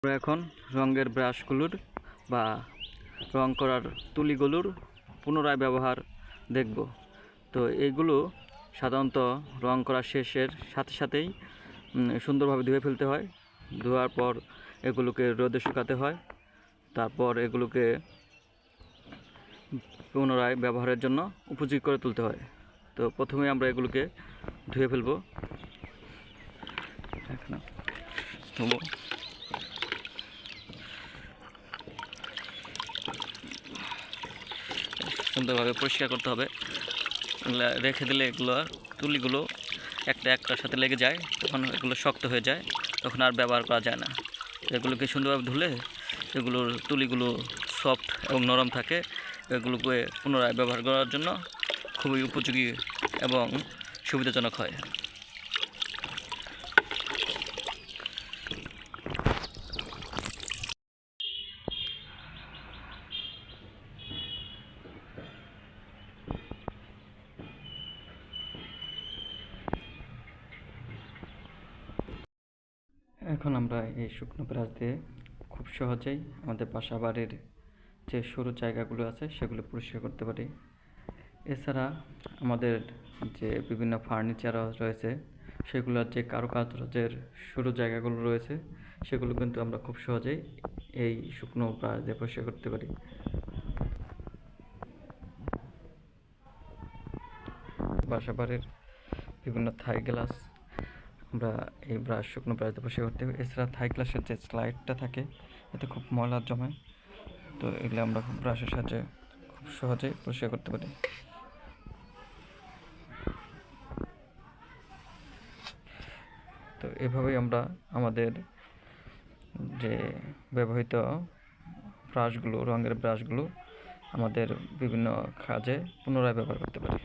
আমরা এখন রঙের ব্রাশগুলোর বা রং করার তুলিগুলোর পুনরায় ব্যবহার দেখব। তো এইগুলো সাধারণত রং করা শেষের সাথে সাথেই সুন্দরভাবে ধুয়ে ফেলতে হয়। ধোয়ার পর এগুলোকে রোদে শুকাতে হয়, তারপর এগুলোকে পুনরায় ব্যবহারের জন্য উপযোগী করে তুলতে হয়। তো প্রথমে আমরা এগুলোকে ধুয়ে ফেলবো। সুন্দরভাবে পরিষ্কার করতে হবে। এগুলো রেখে দিলে এগুলো তুলিগুলো একটার সাথে লেগে যায়, তখন এগুলো শক্ত হয়ে যায়, তখন আর ব্যবহার করা যায় না। এগুলোকে সুন্দরভাবে ধুলে এগুলোর তুলিগুলো সফট এবং নরম থাকে। এগুলোকে পুনরায় ব্যবহার করার জন্য খুবই উপযোগী এবং সুবিধাজনক হয়। এখন আমরা এই শুকনো ব্রাশ দিয়ে খুব সহজেই আমাদের বাসা বাড়ির যে সরু জায়গাগুলো আছে সেগুলো পরিষ্কার করতে পারি। এছাড়া আমাদের যে বিভিন্ন ফার্নিচার রয়েছে সেগুলোর যে কারুকাজের সরু জায়গাগুলো রয়েছে সেগুলো কিন্তু আমরা খুব সহজেই এই শুকনো ব্রাশ দিয়ে পরিষ্কার করতে পারি। বাসা বাড়ির বিভিন্ন থাই গ্লাস আমরা এই শুকনো ব্রাশ দিয়ে পরিষ্কার করতে হবে। এছাড়া থাই গ্লাসের যে স্লাইডটা থাকে এতে খুব ময়লা জমে, তো এগুলো আমরা ব্রাশের সাহায্যে খুব সহজেই পরিষ্কার করতে পারি। তো এভাবেই আমরা আমাদের যে ব্যবহৃত ব্রাশগুলো, রঙের ব্রাশগুলো আমাদের বিভিন্ন কাজে পুনরায় ব্যবহার করতে পারি।